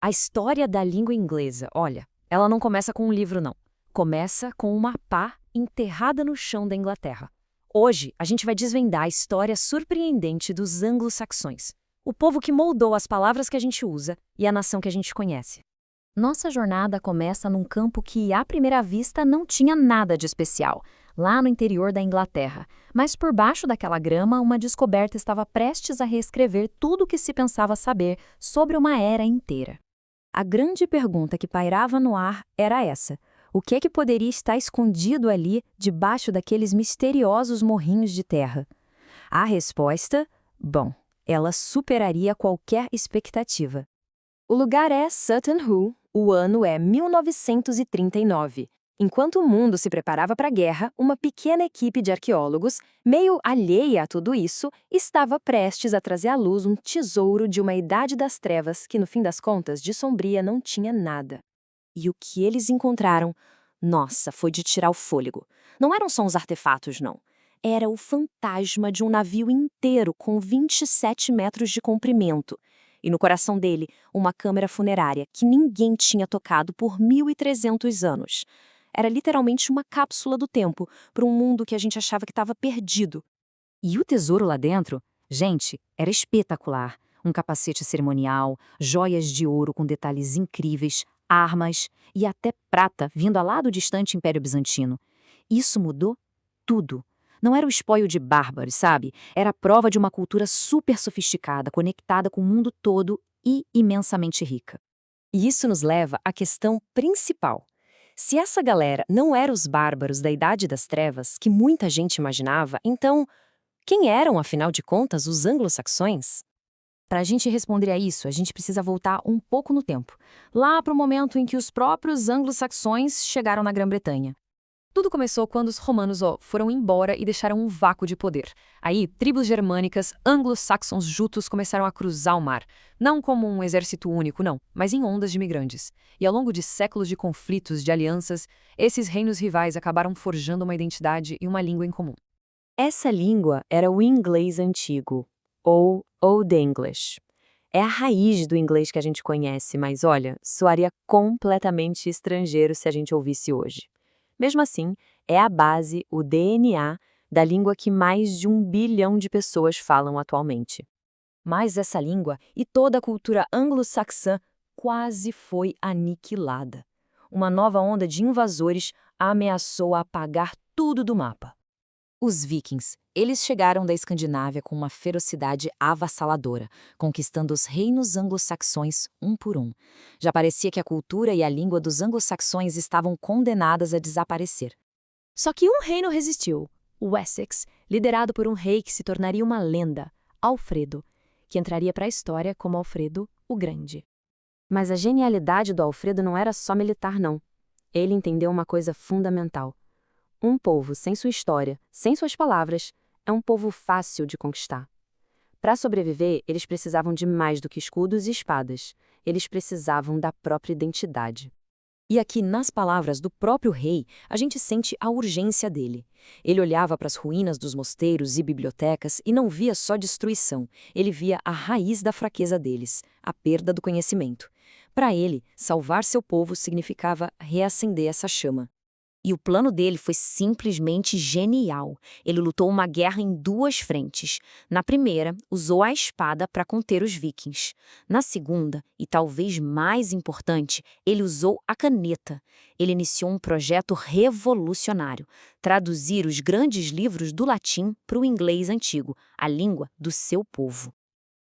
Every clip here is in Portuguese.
A história da língua inglesa, olha, ela não começa com um livro, não. Começa com uma pá enterrada no chão da Inglaterra. Hoje, a gente vai desvendar a história surpreendente dos anglo-saxões, o povo que moldou as palavras que a gente usa e a nação que a gente conhece. Nossa jornada começa num campo que, à primeira vista, não tinha nada de especial, lá no interior da Inglaterra. Mas por baixo daquela grama, uma descoberta estava prestes a reescrever tudo o que se pensava saber sobre uma era inteira. A grande pergunta que pairava no ar era essa: o que poderia estar escondido ali, debaixo daqueles misteriosos morrinhos de terra? A resposta? Bom, ela superaria qualquer expectativa. O lugar é Sutton Hoo, o ano é 1939. Enquanto o mundo se preparava para a guerra, uma pequena equipe de arqueólogos, meio alheia a tudo isso, estava prestes a trazer à luz um tesouro de uma idade das trevas que, no fim das contas, de sombria não tinha nada. E o que eles encontraram, nossa, foi de tirar o fôlego. Não eram só uns artefatos, não. Era o fantasma de um navio inteiro com 27 metros de comprimento. E no coração dele, uma câmara funerária que ninguém tinha tocado por 1.300 anos. Era literalmente uma cápsula do tempo para um mundo que a gente achava que estava perdido. E o tesouro lá dentro? Gente, era espetacular. Um capacete cerimonial, joias de ouro com detalhes incríveis, armas e até prata vindo lá do distante Império Bizantino. Isso mudou tudo. Não era o espólio de bárbaros, sabe? Era a prova de uma cultura super sofisticada, conectada com o mundo todo e imensamente rica. E isso nos leva à questão principal. Se essa galera não era os bárbaros da Idade das Trevas, que muita gente imaginava, então, quem eram, afinal de contas, os anglo-saxões? Para a gente responder a isso, a gente precisa voltar um pouco no tempo, lá para o momento em que os próprios anglo-saxões chegaram na Grã-Bretanha. Tudo começou quando os romanos foram embora e deixaram um vácuo de poder. Aí, tribos germânicas, anglo-saxons jutos começaram a cruzar o mar. Não como um exército único, não, mas em ondas de imigrantes. E ao longo de séculos de conflitos, de alianças, esses reinos rivais acabaram forjando uma identidade e uma língua em comum. Essa língua era o inglês antigo, ou Old English. É a raiz do inglês que a gente conhece, mas olha, soaria completamente estrangeiro se a gente ouvisse hoje. Mesmo assim, é a base, o DNA, da língua que mais de 1 bilhão de pessoas falam atualmente. Mas essa língua e toda a cultura anglo-saxã quase foi aniquilada. Uma nova onda de invasores ameaçou apagar tudo do mapa. Os vikings, eles chegaram da Escandinávia com uma ferocidade avassaladora, conquistando os reinos anglo-saxões um por um. Já parecia que a cultura e a língua dos anglo-saxões estavam condenadas a desaparecer. Só que um reino resistiu, o Wessex, liderado por um rei que se tornaria uma lenda, Alfredo, que entraria para a história como Alfredo o Grande. Mas a genialidade do Alfredo não era só militar, não. Ele entendeu uma coisa fundamental. Um povo sem sua história, sem suas palavras, é um povo fácil de conquistar. Para sobreviver, eles precisavam de mais do que escudos e espadas. Eles precisavam da própria identidade. E aqui, nas palavras do próprio rei, a gente sente a urgência dele. Ele olhava para as ruínas dos mosteiros e bibliotecas e não via só destruição. Ele via a raiz da fraqueza deles, a perda do conhecimento. Para ele, salvar seu povo significava reacender essa chama. E o plano dele foi simplesmente genial. Ele lutou uma guerra em 2 frentes. Na primeira, usou a espada para conter os vikings. Na segunda, e talvez mais importante, ele usou a caneta. Ele iniciou um projeto revolucionário: traduzir os grandes livros do latim para o inglês antigo, a língua do seu povo.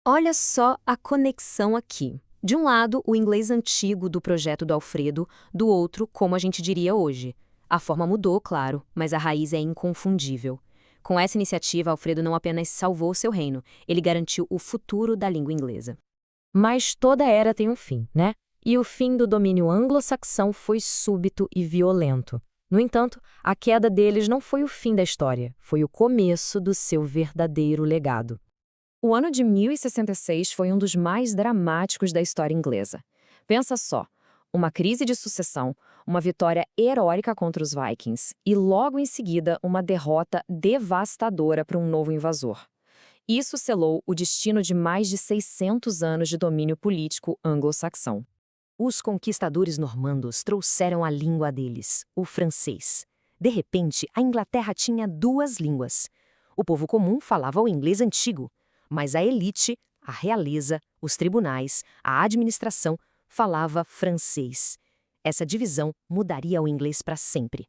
Olha só a conexão aqui. De um lado, o inglês antigo do projeto do Alfredo, do outro, como a gente diria hoje. A forma mudou, claro, mas a raiz é inconfundível. Com essa iniciativa, Alfredo não apenas salvou seu reino, ele garantiu o futuro da língua inglesa. Mas toda era tem um fim, né? E o fim do domínio anglo-saxão foi súbito e violento. No entanto, a queda deles não foi o fim da história, foi o começo do seu verdadeiro legado. O ano de 1066 foi um dos mais dramáticos da história inglesa. Pensa só. Uma crise de sucessão, uma vitória heróica contra os Vikings e, logo em seguida, uma derrota devastadora para um novo invasor. Isso selou o destino de mais de 600 anos de domínio político anglo-saxão. Os conquistadores normandos trouxeram a língua deles, o francês. De repente, a Inglaterra tinha duas línguas. O povo comum falava o inglês antigo, mas a elite, a realeza, os tribunais, a administração, falava francês. Essa divisão mudaria o inglês para sempre.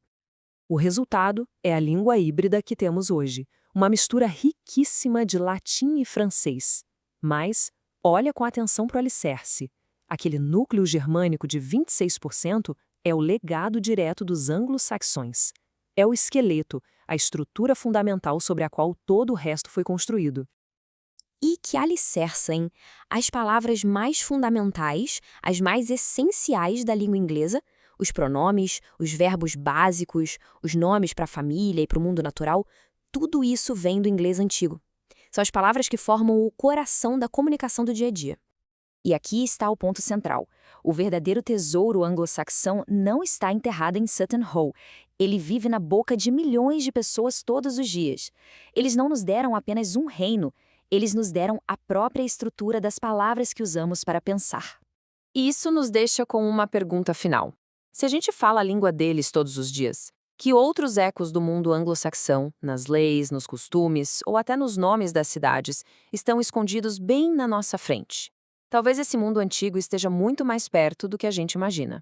O resultado é a língua híbrida que temos hoje, uma mistura riquíssima de latim e francês. Mas olha com atenção para o alicerce. Aquele núcleo germânico de 26% é o legado direto dos anglo-saxões. É o esqueleto, a estrutura fundamental sobre a qual todo o resto foi construído. E que alicerça, hein? As palavras mais fundamentais, as mais essenciais da língua inglesa, os pronomes, os verbos básicos, os nomes para a família e para o mundo natural, tudo isso vem do inglês antigo. São as palavras que formam o coração da comunicação do dia a dia. E aqui está o ponto central. O verdadeiro tesouro anglo-saxão não está enterrado em Sutton Hoo. Ele vive na boca de milhões de pessoas todos os dias. Eles não nos deram apenas um reino, eles nos deram a própria estrutura das palavras que usamos para pensar. E isso nos deixa com uma pergunta final. Se a gente fala a língua deles todos os dias, que outros ecos do mundo anglo-saxão, nas leis, nos costumes ou até nos nomes das cidades, estão escondidos bem na nossa frente? Talvez esse mundo antigo esteja muito mais perto do que a gente imagina.